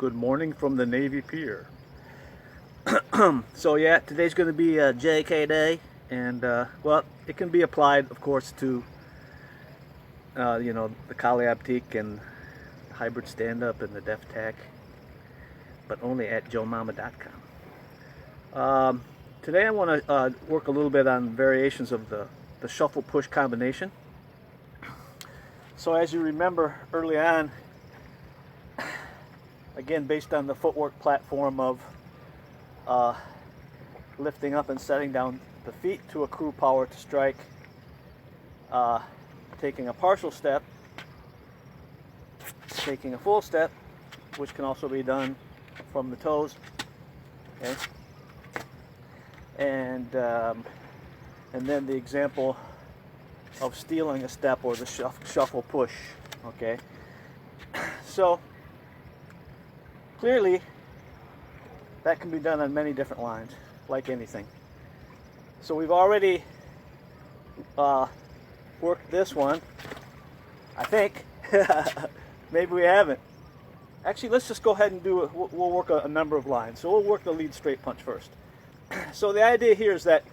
Good morning from the Navy Pier. So yeah, today's going to be a JKD, and well, it can be applied, of course, to the Kaliaptik and hybrid stand-up and the DefTac, but only at joemama.com. Today I want to work a little bit on variations of the shuffle-push combination. So as you remember early on, again based on the footwork platform of lifting up and setting down the feet to accrue power to strike, taking a partial step, taking a full step, which can also be done from the toes, okay? And then the example of stealing a step or the shuffle push, okay? So clearly that can be done on many different lines, like anything. So we've already worked this one, I think. Maybe we haven't. Actually, let's just go ahead and do it. We'll work a number of lines. So we'll work the lead straight punch first. So the idea here is that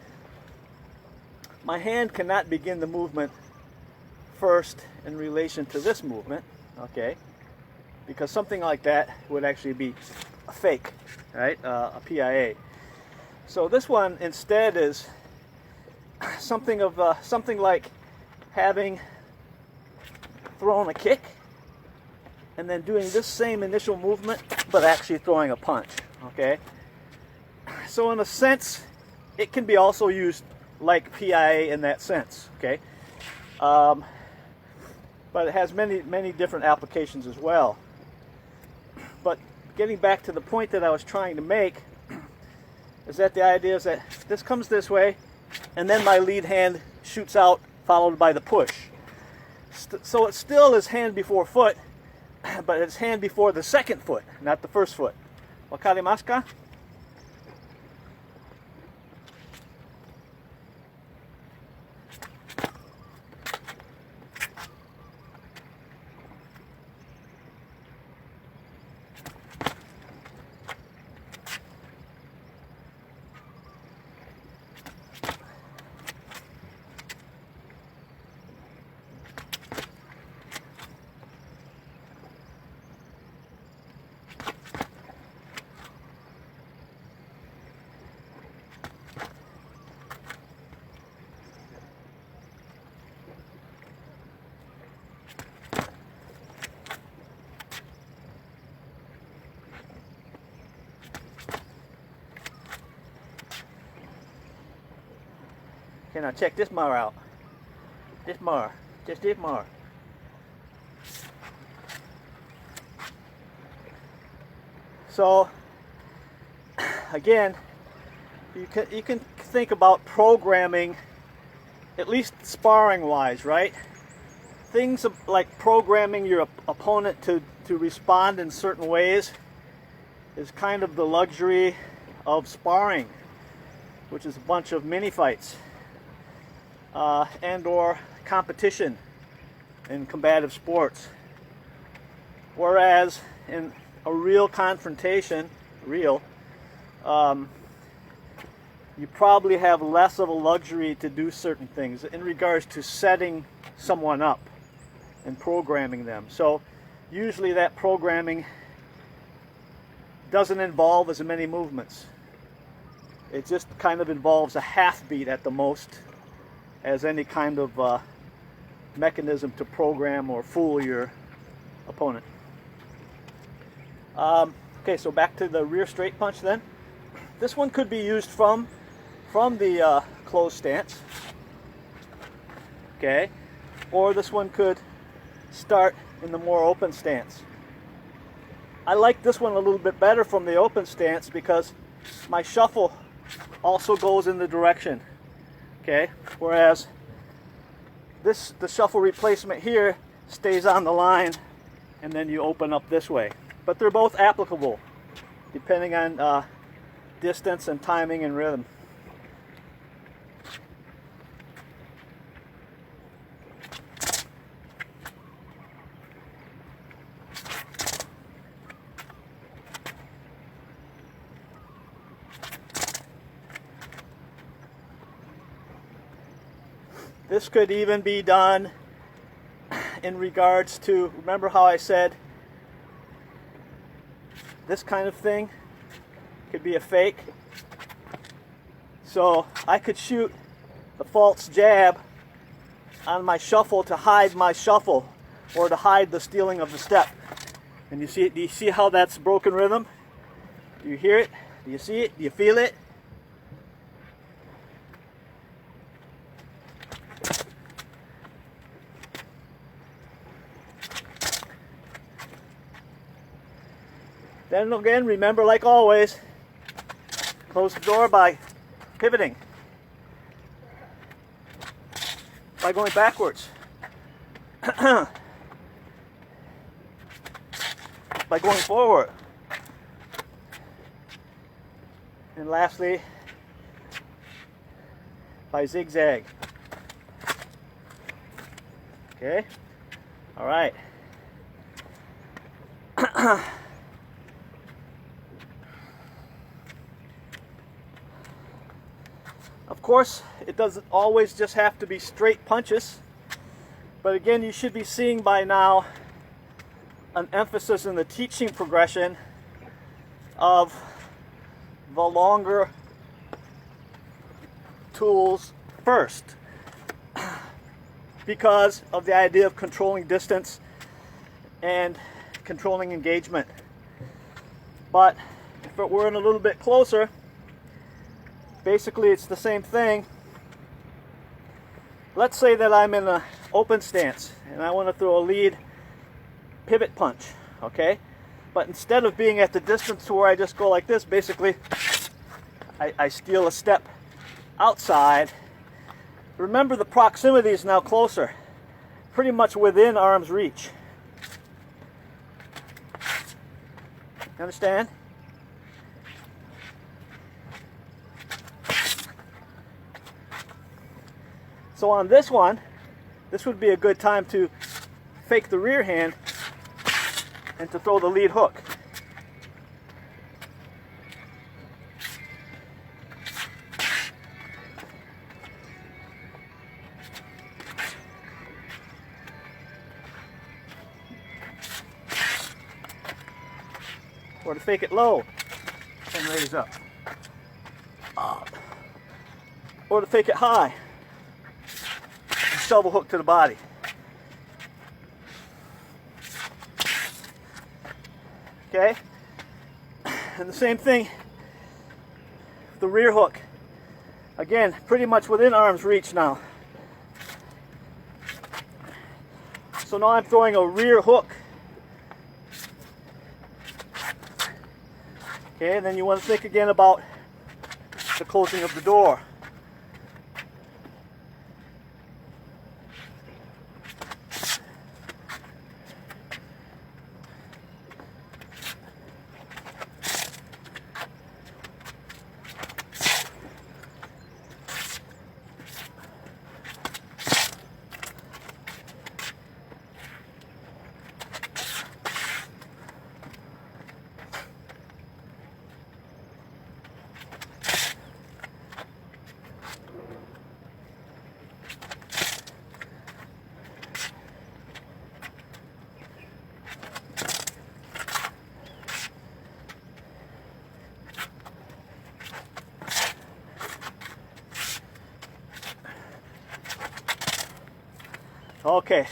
my hand cannot begin the movement first in relation to this movement, okay? Because something like that would actually be a fake, right? A PIA. So this one instead is something like having thrown a kick and then doing this same initial movement, but actually throwing a punch, okay? So in a sense, it can be also used like PIA in that sense, okay? But it has many different applications as well. But getting back to the point that I was trying to make is that the idea is that this comes this way, and then my lead hand shoots out, followed by the push. So it still is hand before foot, but it's hand before the second foot, not the first foot. Wakarimasu ka? Okay, now check this mar out. This mar. Just this mar. So, again, you can think about programming, at least sparring-wise, right? Things like programming your opponent to respond in certain ways is kind of the luxury of sparring, which is a bunch of mini fights. And or competition in combative sports. Whereas in a real confrontation, you probably have less of a luxury to do certain things in regards to setting someone up and programming them. So usually that programming doesn't involve as many movements. It just kind of involves a half beat at the most, as any kind of mechanism to program or fool your opponent. Okay, so back to the rear straight punch then. This one could be used from the closed stance, okay? Or this one could start in the more open stance. I like this one a little bit better from the open stance because my shuffle also goes in the direction. Okay, whereas the shuffle replacement here stays on the line and then you open up this way. But they're both applicable depending on distance and timing and rhythm. This could even be done in regards to, remember how I said this kind of thing could be a fake? So I could shoot a false jab on my shuffle to hide my shuffle, or to hide the stealing of the step. And you see it, do you see how that's broken rhythm? Do you hear it? Do you see it? Do you feel it? Then again, remember, like always, close the door by pivoting, by going backwards, by going forward, and lastly, by zigzag. Okay? All right. Of course, it doesn't always just have to be straight punches, but again, you should be seeing by now an emphasis in the teaching progression of the longer tools first, because of the idea of controlling distance and controlling engagement. But if it were in a little bit closer, basically it's the same thing. Let's say that I'm in an open stance and I want to throw a lead pivot punch, okay? But instead of being at the distance to where I just go like this, basically I steal a step outside. Remember, the proximity is now closer, pretty much within arm's reach. You understand? So on this one, this would be a good time to fake the rear hand and to throw the lead hook. Or to fake it low and raise up. Or to fake it high. Shovel hook to the body. Okay? And the same thing, the rear hook. Again, pretty much within arm's reach now. So now I'm throwing a rear hook. Okay, and then you want to think again about the closing of the door. Okay,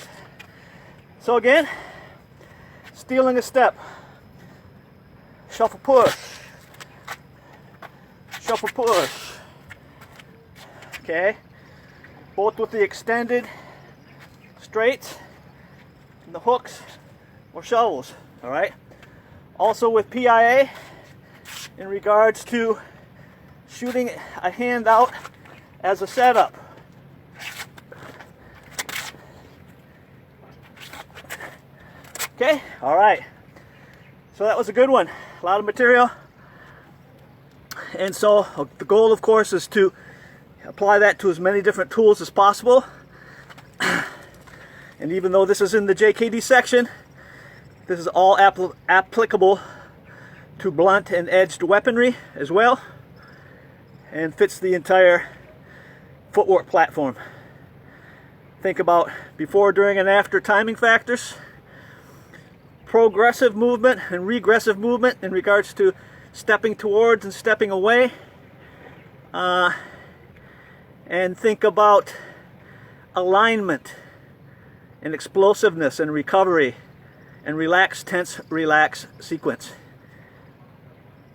so again, stealing a step, shuffle push, shuffle push, okay, both with the extended straights and the hooks or shovels, all right. Also with PIA, in regards to shooting a hand out as a setup. Okay, all right. So that was a good one. A lot of material. And so the goal, of course, is to apply that to as many different tools as possible. And even though this is in the JKD section, this is all applicable to blunt and edged weaponry as well, and fits the entire footwork platform. think about before, during, and after timing factors, progressive movement and regressive movement in regards to stepping towards and stepping away, and think about alignment and explosiveness and recovery and relax, tense, relax sequence.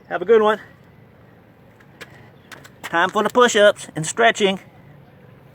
Have a good one. Time for the push-ups and stretching.